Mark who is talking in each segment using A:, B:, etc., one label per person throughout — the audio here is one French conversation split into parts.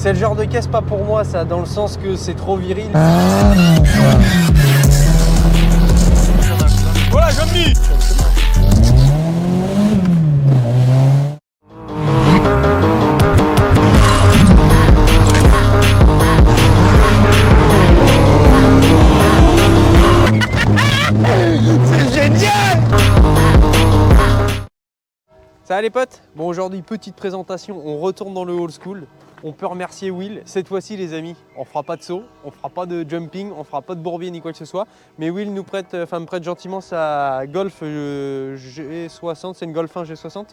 A: C'est le genre de caisse pas pour moi, ça, dans le sens que c'est trop viril.
B: Voilà, comme dit.
A: Ça va les potes? Bon, aujourd'hui, petite présentation, on retourne dans le old school. On peut remercier Will. Cette fois-ci, les amis, on fera pas de saut, on fera pas de jumping, on fera pas de bourbier ni quoi que ce soit. Mais Will nous prête, me prête gentiment sa Golf G60. C'est une Golf 1 G60?
C: Golf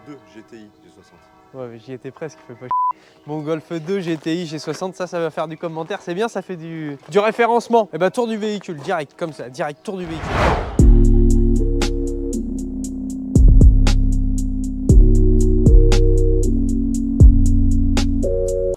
C: 2 GTI G60.
A: Ouais, mais j'y étais presque, fais pas chier. Bon, Golf 2 GTI G60, ça va faire du commentaire. C'est bien, ça fait du référencement. Et bah, tour du véhicule, direct, comme ça, direct, tour du véhicule.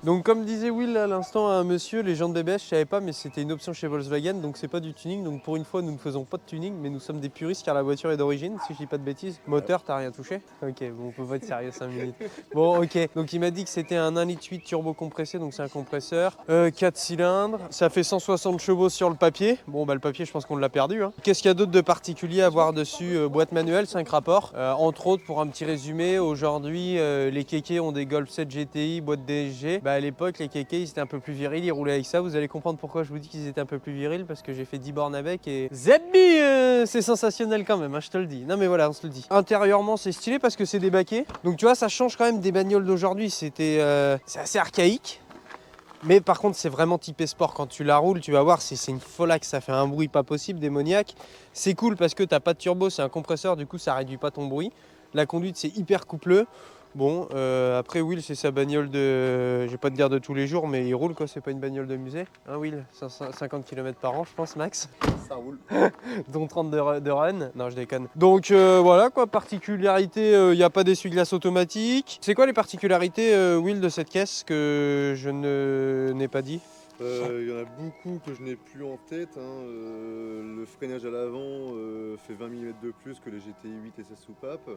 A: Donc comme disait Will à l'instant à un monsieur, les jantes BBS, je savais pas, mais c'était une option chez Volkswagen, donc c'est pas du tuning. Donc pour une fois, nous ne faisons pas de tuning, mais nous sommes des puristes car la voiture est d'origine, si je dis pas de bêtises. Moteur, t'as rien touché? Ok, bon, on peut pas être sérieux 5 minutes. Bon, ok, donc il m'a dit que c'était un 1,8 litre turbo compressé, donc c'est un compresseur. 4 cylindres, ça fait 160 chevaux sur le papier. Bon, bah le papier, je pense qu'on l'a perdu. Hein. Qu'est-ce qu'il y a d'autre de particulier à voir dessus? Boîte manuelle, 5 rapports. Entre autres, pour un petit résumé, aujourd'hui, les kékés ont des Golf 7 GTI, boîte DSG. Bah, à l'époque, les kékés, ils étaient un peu plus virils, ils roulaient avec ça. Vous allez comprendre pourquoi je vous dis qu'ils étaient un peu plus virils, parce que j'ai fait 10 bornes avec et Zebbi, c'est sensationnel quand même, hein, je te le dis. Non mais voilà, on se le dit. Intérieurement, c'est stylé parce que c'est des baquets. Donc tu vois, ça change quand même des bagnoles d'aujourd'hui. C'est assez archaïque. Mais par contre, c'est vraiment typé sport. Quand tu la roules, tu vas voir, c'est une folaque, ça fait un bruit pas possible, démoniaque. C'est cool parce que t'as pas de turbo, c'est un compresseur, du coup ça réduit pas ton bruit. La conduite, c'est hyper coupleux. Bon, après Will, c'est sa bagnole de... Je vais pas te dire de tous les jours, mais il roule quoi, c'est pas une bagnole de musée. Hein Will, 50 km par an, je pense, max.
C: Ça roule.
A: Dont 30 de run. Non, je déconne. Donc voilà quoi, particularité, il n'y a pas d'essuie-glace automatique. C'est quoi les particularités, Will, de cette caisse que je n'ai pas dit?
C: Il y en a beaucoup que je n'ai plus en tête. Hein. Le freinage à l'avant fait 20 mm de plus que les GTI 8 et 16 soupapes.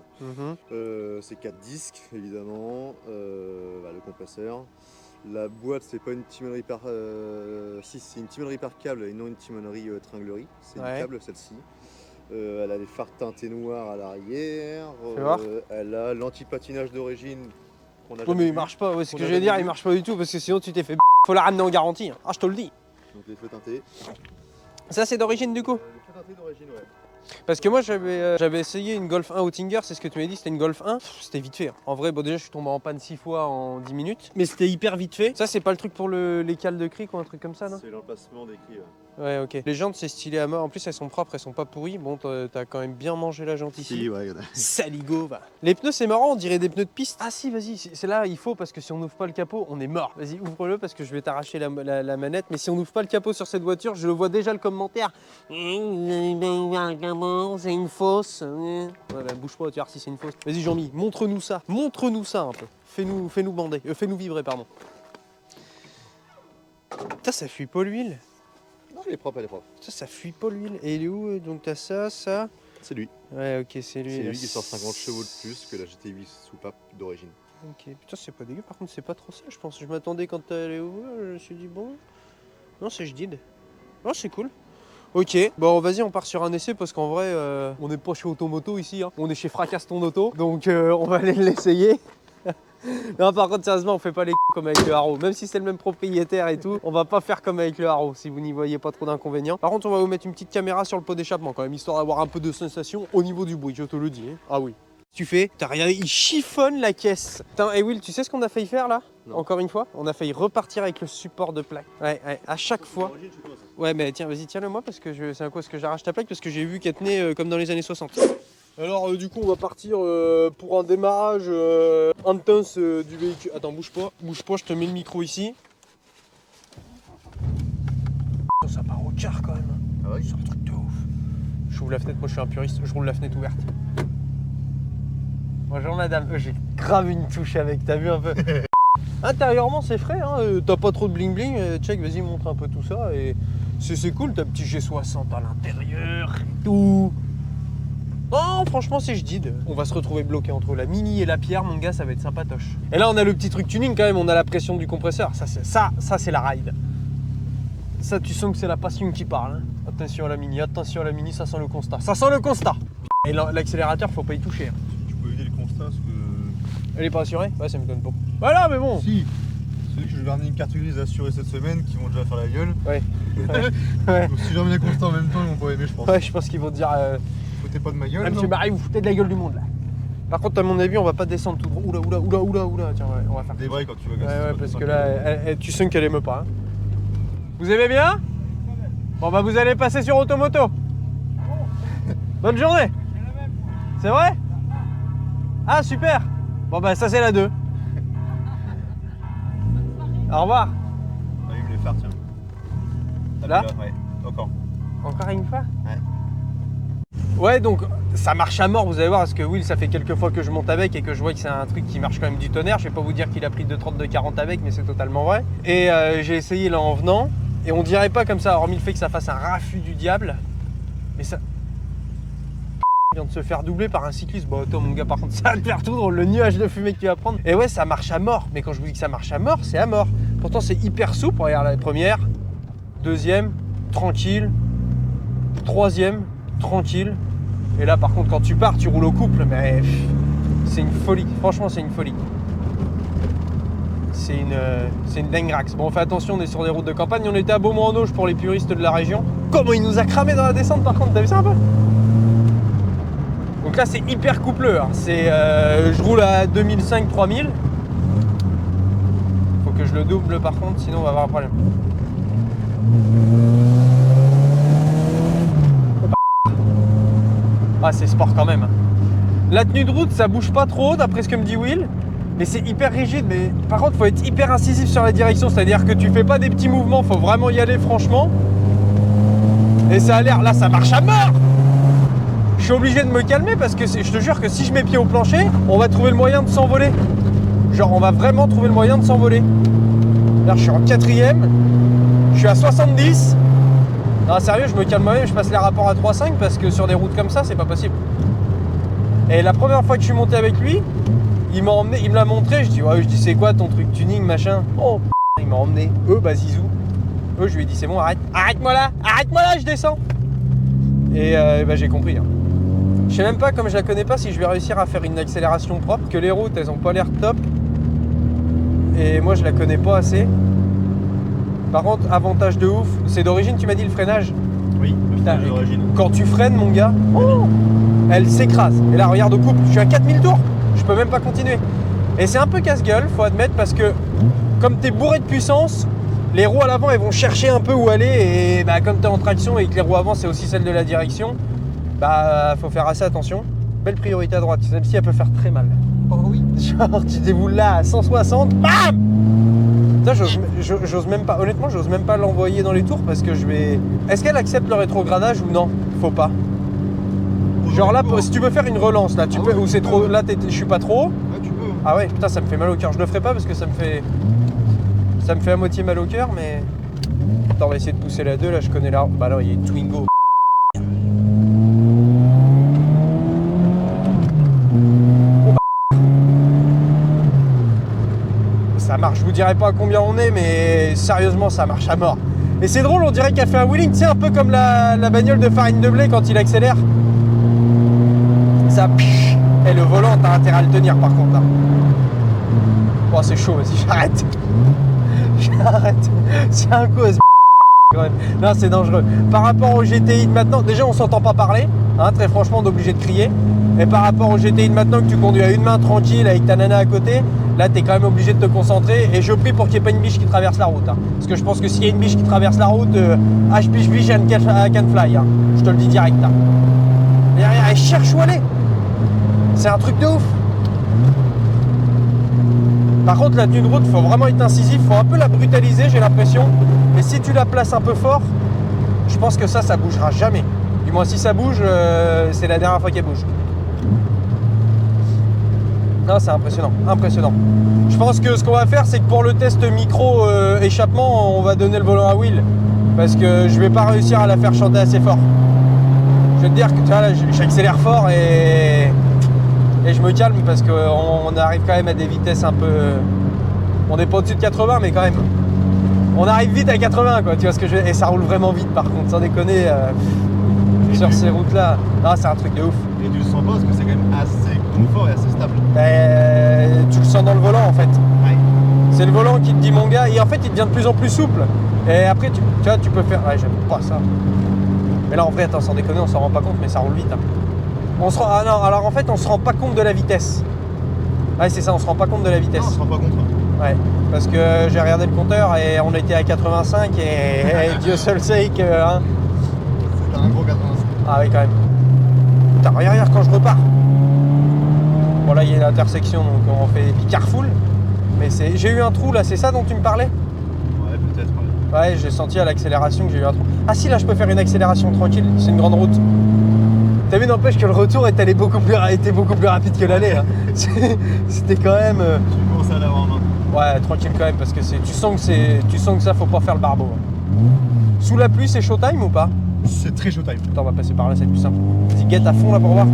C: C'est 4 disques évidemment. Le compresseur. La boîte, c'est pas une timonerie par... Si, c'est une timonerie par câble et non une timonerie tringlerie. C'est une câble celle-ci. Elle a les phares teintés noirs à l'arrière. Elle a l'anti-patinage d'origine.
A: Oui, mais il marche pas. Ouais, c'est ce que je vais dire, il marche pas du tout parce que sinon tu t'es fait. Faut la ramener en garantie. Hein. Ah, je te le dis.
C: Donc les feux teintés.
A: Ça, c'est d'origine du coup?
C: Les feux teintés d'origine, ouais.
A: Parce que moi j'avais essayé une Golf 1 Oettinger, c'est ce que tu m'as dit, c'était une Golf 1, c'était vite fait. En vrai, bon déjà je suis tombé en panne 6 fois en 10 minutes, mais c'était hyper vite fait. Ça c'est pas le truc pour les cales de cric ou un truc comme ça, non?
C: C'est l'emplacement des cris, ouais.
A: Ouais, ok. Les jantes c'est stylé à mort, en plus elles sont propres, elles sont pas pourries. Bon, t'as quand même bien mangé la jante ici.
C: Si, ouais.
A: Saligo, va. Les pneus c'est marrant, on dirait des pneus de piste. Ah si, vas-y, c'est là, il faut, parce que si on n'ouvre pas le capot, on est mort. Vas-y, ouvre-le parce que je vais t'arracher la manette, mais si on n'ouvre pas le capot sur cette voiture, je le vois déjà le commentaire. C'est une fausse. Ouais, bah, bouge pas, tu vois si c'est une fausse. Vas-y Jean-Mi, montre-nous ça un peu. Fais-nous bander, fais-nous vibrer, pardon. Putain, ça fuit pas l'huile.
C: Non, elle est propre, elle est propre.
A: Ça fuit pas l'huile. Et il est où? Donc t'as ça.
C: C'est lui.
A: Ouais, ok, c'est lui.
C: C'est lui qui sort 50 chevaux de plus que la GT8 soupape d'origine.
A: Ok, putain, c'est pas dégueu. Par contre, c'est pas trop ça, je pense. Je m'attendais quand elle est ouverte, je me suis dit bon. Non, c'est jdid. Non, c'est cool. Ok, bon vas-y, on part sur un essai parce qu'en vrai, on n'est pas chez Automoto ici, hein. On est chez Fracasse ton auto, donc on va aller l'essayer. Non, par contre, sérieusement, on fait pas les comme avec le Haro. Même si c'est le même propriétaire et tout, on va pas faire comme avec le Haro si vous n'y voyez pas trop d'inconvénients. Par contre, on va vous mettre une petite caméra sur le pot d'échappement quand même, histoire d'avoir un peu de sensation au niveau du bruit, je te le dis. Hein. Ah oui. Tu fais, t'as rien, il chiffonne la caisse. Putain, et Will, tu sais ce qu'on a failli faire là? Non. Encore une fois, on a failli repartir avec le support de plaque. Ouais, à chaque fois. Ouais, mais tiens, vas-y, tiens-le moi parce que c'est à cause que j'arrache ta plaque parce que j'ai vu qu'elle tenait comme dans les années 60. Alors du coup on va partir pour un démarrage intense du véhicule. Attends, bouge pas, je te mets le micro ici. Ça part au quart quand même.
C: Ah ouais,
A: c'est un truc de ouf. J'ouvre la fenêtre, moi je suis un puriste, je roule la fenêtre ouverte. Bonjour madame, j'ai grave une touche avec, t'as vu un peu? Intérieurement c'est frais, hein. T'as pas trop de bling bling, check, vas-y montre un peu tout ça et c'est cool, t'as petit G60 à l'intérieur et tout. Non, franchement, c'est jadid. On va se retrouver bloqué entre la Mini et la Pierre, mon gars, ça va être sympatoche. Et là, on a le petit truc tuning quand même, on a la pression du compresseur. Ça c'est la ride. Ça, tu sens que c'est la passion qui parle. Hein. Attention à la Mini, ça sent le constat. Ça sent le constat. Et l'accélérateur, faut pas y toucher. Hein.
C: Tu peux aider le constat parce que...
A: Elle est pas assurée? Ouais, ça me donne pas. Voilà, mais bon.
C: Si. Celui que je vais garder une carte grise assurée cette semaine qui vont déjà faire la gueule.
A: Ouais. Ouais.
C: Donc si je remets les constats en même temps, ils vont pas aimer, je pense.
A: Ouais, je pense qu'ils vont te dire...
C: Foutez pas de ma gueule.
A: Monsieur Barry, vous foutez de la gueule du monde là. Par contre, à mon avis, on va pas descendre tout droit. Oula. Tiens, ouais, on va faire.
C: Des vrais quand tu vas
A: gasser. Ouais, parce que là, tu sens qu'elle aime pas. Hein. Vous aimez bien? Bon, bah, vous allez passer sur Automoto. Bonne journée. C'est vrai? Ah, super. Bon, bah, ça, c'est la 2. Au revoir.
C: Allume les phares, tiens.
A: Là?
C: Ouais, encore.
A: Encore une fois?
C: Ouais.
A: Ouais, donc ça marche à mort, vous allez voir, parce que Will, ça fait quelques fois que je monte avec et que je vois que c'est un truc qui marche quand même du tonnerre. Je vais pas vous dire qu'il a pris de 30, de 40 avec, mais c'est totalement vrai. Et j'ai essayé là en venant, et on dirait pas comme ça, hormis le fait que ça fasse un raffut du diable. Mais ça vient de se faire doubler par un cycliste. Bon, attends, mon gars, par contre, ça va te faire tout drôle, le nuage de fumée que tu vas prendre. Et ouais, ça marche à mort, mais quand je vous dis que ça marche à mort, c'est à mort. Pourtant, c'est hyper souple. Regarde la première, deuxième, tranquille, troisième, tranquille. Et là par contre quand tu pars tu roules au couple, mais c'est une folie, franchement c'est une folie. C'est une dingrax. Bon on fait attention, on est sur des routes de campagne, on était à Beaumont-en-Auge pour les puristes de la région. Comment il nous a cramé dans la descente par contre, t'as vu ça un peu? Donc là c'est hyper coupleux, hein. C'est je roule à 2005-3000. Faut que je le double par contre, sinon on va avoir un problème. Ah c'est sport quand même. La tenue de route ça bouge pas trop d'après ce que me dit Will, mais c'est hyper rigide. Mais par contre faut être hyper incisif sur la direction, c'est-à-dire que tu fais pas des petits mouvements, faut vraiment y aller franchement. Et ça a l'air, là ça marche à mort. Je suis obligé de me calmer parce que je te jure que si je mets pied au plancher, on va trouver le moyen de s'envoler. Genre on va vraiment trouver le moyen de s'envoler. Là je suis en 4ème, je suis à 70. Non sérieux, je me calme moi-même, je passe les rapports à 3,5 parce que sur des routes comme ça, c'est pas possible. Et la première fois que je suis monté avec lui, il m'a emmené, il me l'a montré, je dis c'est quoi ton truc tuning machin? Oh il m'a emmené, bah zizou. Je lui ai dit c'est bon, arrête-moi là, je descends. Et bah j'ai compris. Hein. Je sais même pas, comme je la connais pas, si je vais réussir à faire une accélération propre, que les routes elles ont pas l'air top. Et moi je la connais pas assez. Par contre, avantage de ouf, c'est d'origine, tu m'as dit le freinage?
C: Oui, putain, d'origine.
A: Quand tu freines, mon gars, elle s'écrase. Et là, regarde au couple, je suis à 4000 tours, je peux même pas continuer. Et c'est un peu casse-gueule, faut admettre, parce que comme tu es bourré de puissance, les roues à l'avant, elles vont chercher un peu où aller. Et bah, comme tu es en traction et que les roues avant, c'est aussi celle de la direction, bah, faut faire assez attention. Belle priorité à droite, celle-ci, elle peut faire très mal.
C: Oh oui.
A: Genre, tu dévoules là à 160, bam! Ça, j'ose même pas, honnêtement, j'ose même pas l'envoyer dans les tours parce que je vais... Est-ce qu'elle accepte le rétrogradage ou non? Faut pas. Genre là, si tu veux faire une relance, là, tu peux, ou c'est trop... Là, je suis pas trop.
C: Ouais, tu peux.
A: Ah ouais, putain, ça me fait mal au cœur. Je le ferai pas parce que ça me fait à moitié mal au cœur, mais... Attends, on va essayer de pousser la 2, là, je connais la... Bah là, il y a une Twingo. Ça marche, je vous dirai pas à combien on est, mais sérieusement ça marche à mort. Et c'est drôle, on dirait qu'elle fait un wheeling, tu sais, un peu comme la bagnole de Farine de Blé quand il accélère. Ça pfff. Et le volant, t'as intérêt à le tenir par contre. Hein. Oh c'est chaud, vas-y, j'arrête. J'arrête. C'est un cause. Quand même. Non, c'est dangereux. Par rapport au GTI de maintenant, déjà on s'entend pas parler, hein, très franchement, on est obligé de crier. Et par rapport au GTI de maintenant que tu conduis à une main tranquille avec ta nana à côté, là tu es quand même obligé de te concentrer. Et je prie pour qu'il n'y ait pas une biche qui traverse la route. Hein. Parce que je pense que s'il y a une biche qui traverse la route, biche can fly. Hein. Je te le dis direct. Hein. Derrière, elle cherche où aller. C'est un truc de ouf. Par contre, la tenue de route, faut vraiment être incisif, faut un peu la brutaliser, j'ai l'impression. Et si tu la places un peu fort, je pense que ça bougera jamais. Du moins, si ça bouge, c'est la dernière fois qu'elle bouge. Non, c'est impressionnant, impressionnant. Je pense que ce qu'on va faire, c'est que pour le test micro échappement, on va donner le volant à Will. Parce que je vais pas réussir à la faire chanter assez fort. vais te dire que tu vois, là, j'accélère fort et je me calme parce qu'on arrive quand même à des vitesses un peu... On n'est pas au-dessus de 80, mais quand même. On arrive vite à 80, quoi, tu vois ce que je veux dire. Et ça roule vraiment vite, par contre, sans déconner. Sur ces routes-là, ah, c'est un truc de ouf.
C: Et tu le sens pas parce que c'est quand même assez confort et assez stable.
A: Tu le sens dans le volant, en fait.
C: Ouais.
A: C'est le volant qui te dit, mon gars, et en fait, il devient de plus en plus souple. Et après, tu vois, tu peux faire... Ouais, j'aime pas ça. Mais là, en vrai, attends, sans déconner, on s'en rend pas compte, mais ça roule vite. Hein. Ah non, alors en fait, on se rend pas compte de la vitesse. Ouais, c'est ça, on se rend pas compte de la vitesse.
C: Non, on se rend pas compte.
A: Ouais, parce que j'ai regardé le compteur et on était à 85 et Dieu seul sait que... Hein.
C: C'était un gros 85.
A: Ah oui, quand même. Putain, regarde quand je repars. Bon, là, il y a une intersection, donc on fait Picarfull. Mais j'ai eu un trou, là, c'est ça dont tu me parlais?
C: Ouais, peut-être, ouais.
A: Ouais, j'ai senti à l'accélération que j'ai eu un trou. Ah si, là, je peux faire une accélération tranquille, c'est une grande route. T'as vu, n'empêche que le retour était beaucoup plus rapide que l'aller. Hein. C'était quand même...
C: Tu commences à l'avoir en main.
A: Ouais, tranquille quand même, parce que tu sens que ça, faut pas faire le barbeau. Sous la pluie, c'est showtime ou pas?
C: C'est très showtime.
A: Attends, on va passer par là, c'est plus simple. Vas-y, guette à fond là pour voir.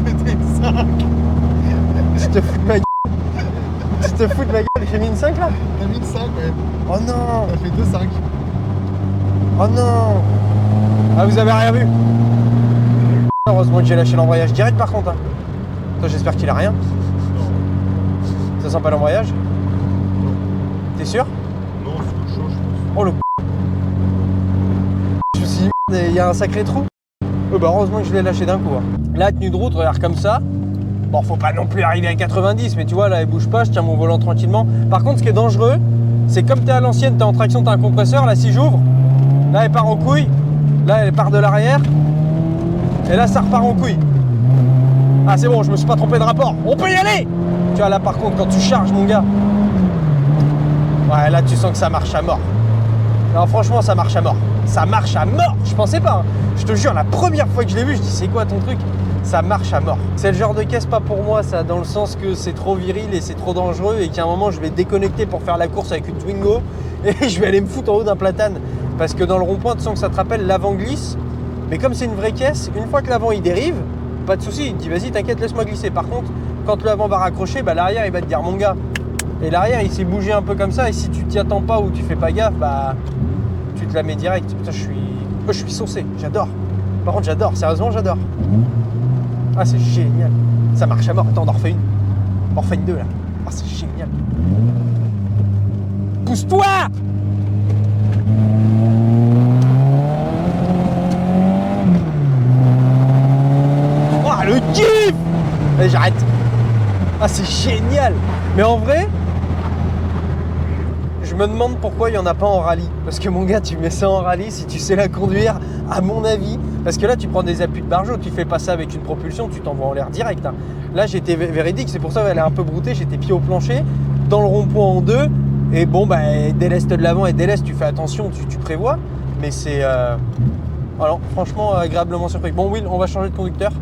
C: C'était une 5.
A: Tu te fous de ma gueule. Tu te fous de ma gueule, j'ai mis une 5 là?
C: T'as mis une 5, ouais.
A: Oh non.
C: T'as fait 2,5.
A: Oh non. Ah, vous avez rien vu? Heureusement que j'ai lâché l'embrayage direct par contre. Hein. Toi, j'espère qu'il a rien. Ça sent pas l'embrayage? T'es sûr?
C: Non, c'est chaud, je pense.
A: Oh le je me suis dit, il y a un sacré trou. Bah heureusement que je l'ai lâché d'un coup. Hein. La tenue de route, regarde comme ça. Bon, faut pas non plus arriver à 90, mais tu vois, là, elle bouge pas, je tiens mon volant tranquillement. Par contre, ce qui est dangereux, c'est comme t'es à l'ancienne, t'es en traction, t'as un compresseur, là, si j'ouvre, là, elle part en couille. Là, elle part de l'arrière. Et là, ça repart en couille. Ah, c'est bon, je me suis pas trompé de rapport. On peut y aller! Tu vois, là, par contre, quand tu charges, mon gars. Ouais, là, tu sens que ça marche à mort. Non, franchement, ça marche à mort. Ça marche à mort! Je pensais pas. Hein. Je te jure, la première fois que je l'ai vu, je dis, c'est quoi ton truc? Ça marche à mort. C'est le genre de caisse pas pour moi, ça, dans le sens que c'est trop viril et c'est trop dangereux et qu'à un moment, je vais déconnecter pour faire la course avec une Twingo et je vais aller me foutre en haut d'un platane. Parce que dans le rond-point, tu sens que ça te rappelle, l'avant glisse. Mais comme c'est une vraie caisse, une fois que l'avant il dérive, pas de souci, il te dit vas-y t'inquiète, laisse-moi glisser. Par contre, quand l'avant va raccrocher, bah l'arrière il va te dire mon gars. Et l'arrière il s'est bougé un peu comme ça et si tu t'y attends pas ou tu fais pas gaffe, bah tu te la mets direct. Putain, je suis saucé, j'adore. Par contre j'adore, sérieusement j'adore. Ah c'est génial. Ça marche à mort. Attends, on en refait une. On en refait une deux là. Ah c'est génial. Pousse-toi! Le kiff! Allez, j'arrête. Ah, c'est génial. Mais en vrai, je me demande pourquoi il n'y en a pas en rallye. Parce que mon gars, tu mets ça en rallye si tu sais la conduire, à mon avis. Parce que là, tu prends des appuis de bargeau, tu fais pas ça avec une propulsion, tu t'envoies en l'air direct. Hein. Là, j'étais véridique, c'est pour ça qu'elle est un peu broutée. J'étais pied au plancher, dans le rond-point en deux. Et bon, bah, déleste de l'avant et déleste, tu fais attention, tu prévois. Mais c'est... Alors, franchement, agréablement surpris. Bon, Will, on va changer de conducteur.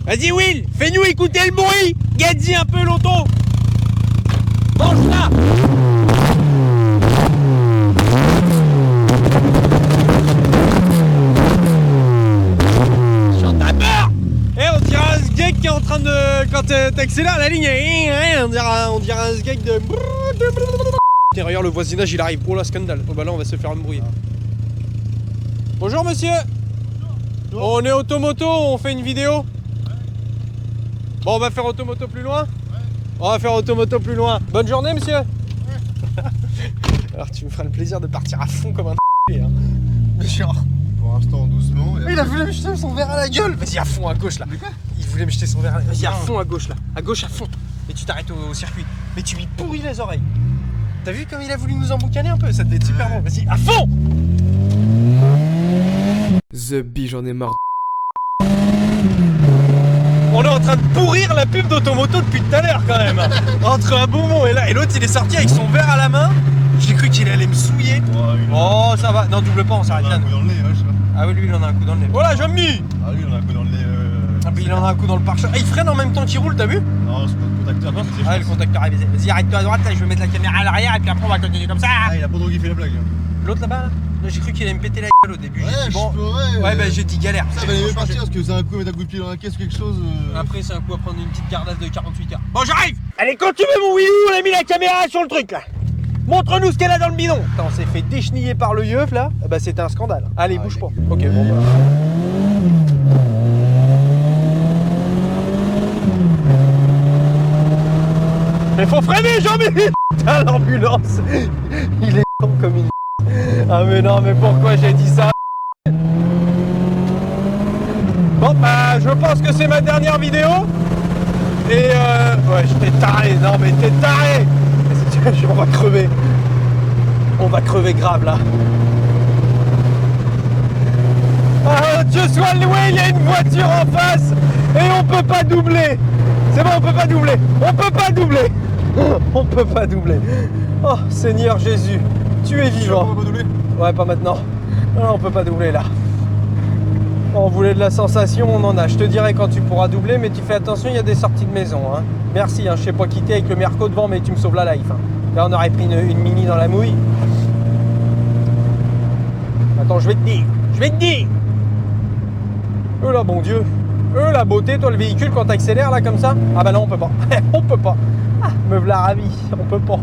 A: Vas-y Will, fais-nous écouter le bruit. Gadzi un peu l'auto. Mange-la. J'en ai peur. On dirait un sgeg qui est en train de... Quand t'accélères la ligne, on dirait un sgeg de... Derrière le voisinage il arrive. Oh la scandale. Oh bah là on va se faire embrouiller. Bonjour monsieur. Bonjour. On est automoto, on fait une vidéo. Bon, on va faire automoto plus loin? Ouais. On va faire automoto plus loin. Bonne journée, monsieur. Ouais. Alors, tu me feras le plaisir de partir à fond comme un hein. Genre.
C: Pour l'instant, doucement.
A: Il a voulu me jeter son verre à la gueule. Vas-y, à fond à gauche là. Il voulait me jeter son verre à la gueule. Vas-y, à fond à gauche là. À gauche, à fond. Et tu t'arrêtes au circuit. Mais tu lui pourris les oreilles. T'as vu comme il a voulu nous emboucaner un peu? Ça devait être super bon. Vas-y, à fond.
B: The Bee, j'en ai marre.
A: On est en train de pourrir la pub d'Automoto depuis tout à l'heure quand même. Entre un bonbon et là. Et l'autre il est sorti avec son verre à la main. J'ai cru qu'il allait me souiller. Oh ça va. Non, double pas, on s'arrête là.
C: Il en a un coup dans le nez, ouais, je sais pas.
A: Ah oui, lui il en a un coup dans le nez. Voilà, Jean-Mi.
C: Ah oui, il en a un coup dans le nez.
A: Ah mais il en a un coup dans le pare-choc. Ah il freine en même temps qu'il roule, t'as vu?
C: Non, c'est pas le contacteur. Non,
A: ah le contacteur est baisé. Vas-y, arrête-toi à droite là, je vais mettre la caméra à l'arrière et puis après on va continuer comme ça.
C: Ah, il a pas drogué fait la blague.
A: L'autre là-bas là? J'ai cru qu'il allait me péter la gueule au début.
C: Ouais,
A: J'ai dit, bon.
C: pleurais.
A: Ouais, bah j'ai dit galère.
C: Ça va mieux partir parce que c'est un coup mettre un coup de pied dans la caisse ou quelque chose.
A: Après, c'est un coup à prendre une petite gardasse de 48 heures. Bon, j'arrive.
D: Allez, quand tu veux, mon Willou, on a mis la caméra sur le truc là. Montre-nous ce qu'elle a dans le bidon.
A: Attends, on s'est fait décheniller par le yeuf là. Bah, c'était un scandale. Allez, bouge pas. Ok, bon, bah.
D: Mais faut freiner, Jean-Mi.
A: Putain, l'ambulance. Il est con comme une. Ah, mais non, mais pourquoi j'ai dit ça? Bon, bah, je pense que c'est ma dernière vidéo. Et ouais, je t'ai taré. Non, mais t'es taré. On va crever. On va crever grave là. Ah, Dieu soit loué, il y a une voiture en face et on peut pas doubler. C'est bon, on peut pas doubler. On peut pas doubler. On peut pas doubler. Oh, Seigneur Jésus, tu es vivant.
C: On va pas doubler.
A: Ouais, pas maintenant. Non, on peut pas doubler là. On voulait de la sensation, on en a. Je te dirai quand tu pourras doubler, mais tu fais attention, il y a des sorties de maison. Hein. Merci, hein, je sais pas quitter avec le Merco devant, mais tu me sauves la life. Hein. Là, on aurait pris une mini dans la mouille. Attends, je vais te dire. Je vais te dire. Là, bon Dieu. La beauté, toi, le véhicule, quand t'accélères là comme ça. Ah bah non, on peut pas. On peut pas. Ah, me v'là ravi. On peut pas.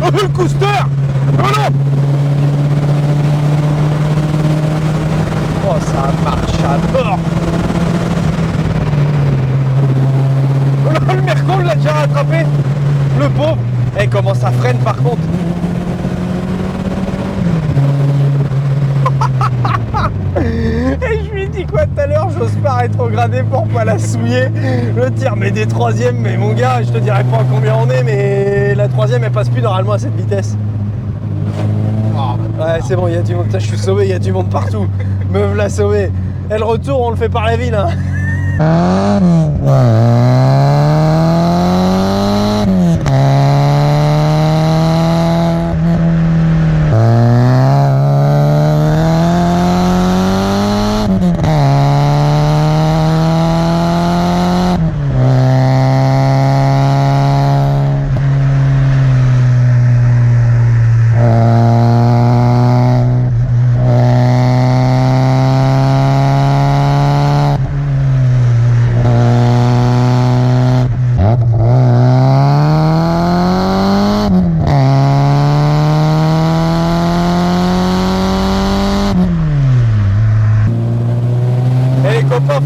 A: Oh, le coaster! Oh non! Oh, ça marche à mort! Oh là, le Merco, on l'a déjà rattrapé! Le pauvre! Eh, comment ça freine par contre! Et je lui ai dit quoi tout à l'heure, j'ose pas rétrograder pour pas la souiller. Le tir, mais des troisièmes, mais mon gars, je te dirais pas combien on est, mais la troisième elle passe plus normalement à cette vitesse. Ouais, c'est bon, il y a du monde, je suis sauvé, il y a du monde partout. Me l'a sauvé. Et le retour, on le fait par la ville. Hein.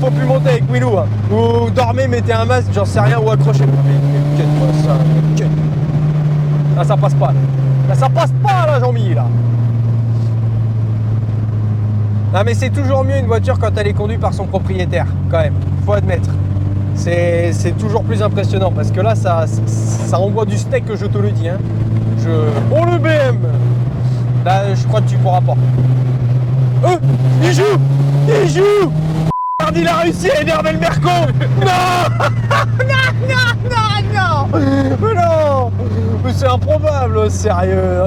A: Faut plus monter avec Willou, hein. Ou dormez, mettez un masque, j'en sais rien, ou accrochez. Mais cut-moi ça, cut. Là ça passe pas. Là ça passe pas là, Jean-Mi là. Non mais c'est toujours mieux une voiture quand elle est conduite par son propriétaire, quand même, faut admettre. C'est toujours plus impressionnant parce que là ça envoie du steak, que je te le dis. Hein. Oh le BM. Là je crois que tu pourras pas. Il joue. Il a réussi à énerver le Merco. Non. Non. Mais non. Mais c'est improbable, sérieux.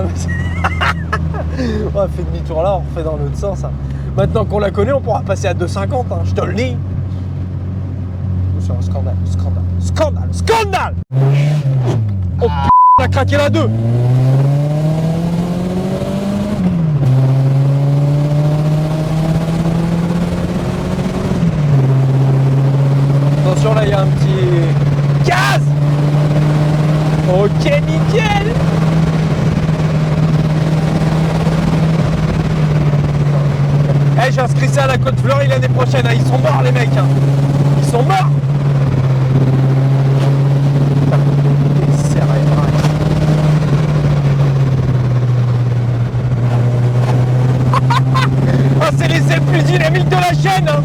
A: On a fait demi-tour là, on refait dans l'autre sens. Hein. Maintenant qu'on la connaît, on pourra passer à 2,50, hein, je te le dis. C'est un scandale. Oh putain, on a craqué la 2. Attention là, il y a un petit gaz. Ok, nickel. Eh, j'ai inscrit ça à la Côte-Fleurie l'année prochaine. Ils sont morts les mecs. Hein. Ils sont morts. Ah, c'est l'essai le plus dynamique de la chaîne. Hein.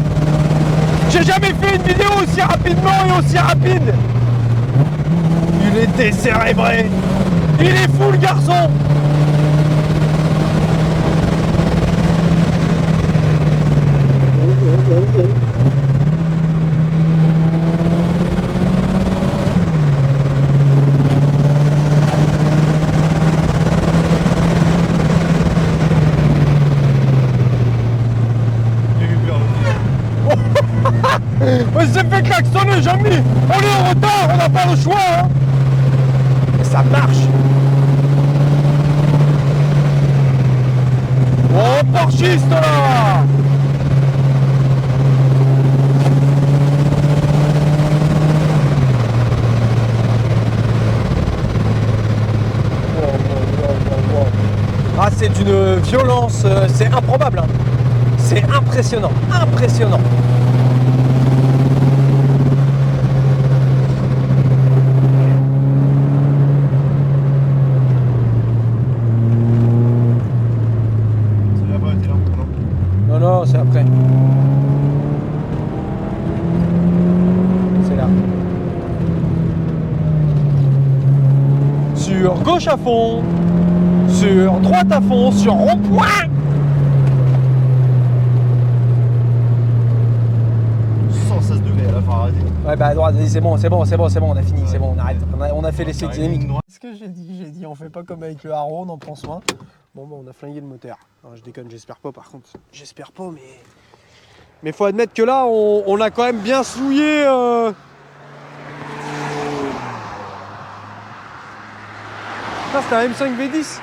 A: J'ai jamais fait une vidéo aussi rapidement et aussi rapide. Il est décérébré. Il est fou le garçon.
D: jamais klaxonné, jamais. On est en retard, on n'a pas le choix. Hein. Et ça marche. Oh, porchiste là. Ah, c'est d'une violence, c'est improbable. Hein. C'est impressionnant, impressionnant.
C: Ça n'a pas été là, non?
D: Non, non, c'est après. C'est là. Sur gauche à fond. Sur droite à fond. Sur rond-point.
C: 116 degrés à la fin, arrêtez.
D: Ouais, bah à droite, c'est bon, on a fini, c'est bon, on arrête. On a fait l'essai dynamique. Ce que j'ai dit, on fait pas comme avec le Haro, on en prend soin. Bon, bah on a flingué le moteur. Non, je déconne, j'espère pas par contre. J'espère pas, mais. Mais faut admettre que là, on a quand même bien souillé. Ça, c'était un M5 V10.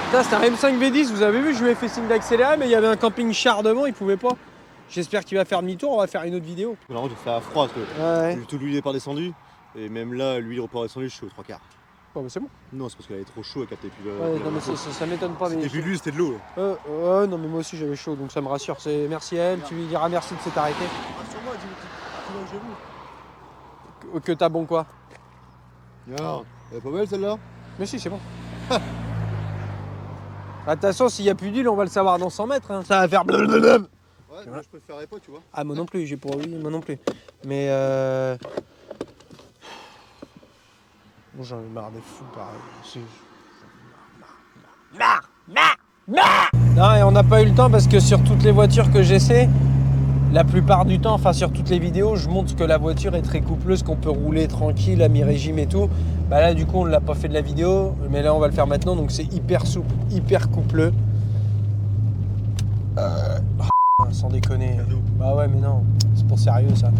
D: Putain, c'était un M5 V10, vous avez vu, je lui ai fait signe d'accélérer, mais il y avait un camping-char devant, il pouvait pas. J'espère qu'il va faire demi-tour, on va faire une autre vidéo.
C: La route, il fait froid parce que
D: Ouais.
C: tout l'huile est pas descendu. Et même là, l'huile repart descendu, je suis aux 3/4.
D: Bon, bah c'est bon.
C: Non, c'est parce qu'elle est trop chaud et qu'elle captait plus.
D: Ouais, non, mais ça m'étonne pas. Mais...
C: C'était plus de l'huile, c'était de l'eau.
D: ouais, non, mais moi aussi j'avais chaud, donc ça me rassure. Merci à elle, tu lui diras merci de s'être arrêté.
C: Rassure-moi, dis-moi où j'ai vu.
D: Que t'as bon quoi?
C: Non, elle est pas belle celle-là?
D: Mais si, c'est bon. Attention, s'il n'y a plus d'huile, on va le savoir dans 100 mètres. Hein. Ça va faire blablabla.
C: Ouais, moi je préférerais pas, tu vois.
D: Ah, moi non plus, j'ai pour oui, moi non plus. Mais bon, j'en ai marre des fous, pareil. Marre. Non, et on n'a pas eu le temps parce que sur toutes les voitures que j'essaie, la plupart du temps, enfin sur toutes les vidéos, je montre que la voiture est très coupleuse, qu'on peut rouler tranquille à mi-régime et tout. Bah là, du coup, on ne l'a pas fait de la vidéo, mais là, on va le faire maintenant, donc c'est hyper souple, hyper coupleux. Sans déconner. Bah ouais, mais non, c'est pour sérieux ça.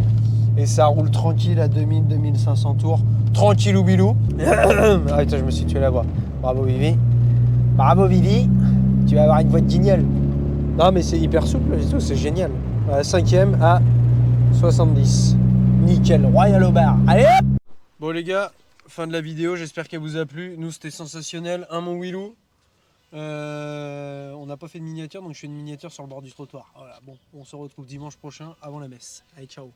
D: Et ça roule tranquille à 2000-2500 tours. Tranquille ou bilou. Ah, putain, je me suis tué la voix. Bravo Vivi. Bravo Vivi. Tu vas avoir une voix de guignol. Non, mais c'est hyper souple et tout, c'est génial. 5ème à 70. Nickel, Royal au bar. Allez hop. Bon les gars, fin de la vidéo, j'espère qu'elle vous a plu. Nous, c'était sensationnel. Un mon Willou. On n'a pas fait de miniature, donc je fais une miniature sur le bord du trottoir. Voilà, bon, on se retrouve dimanche prochain avant la messe. Allez, ciao.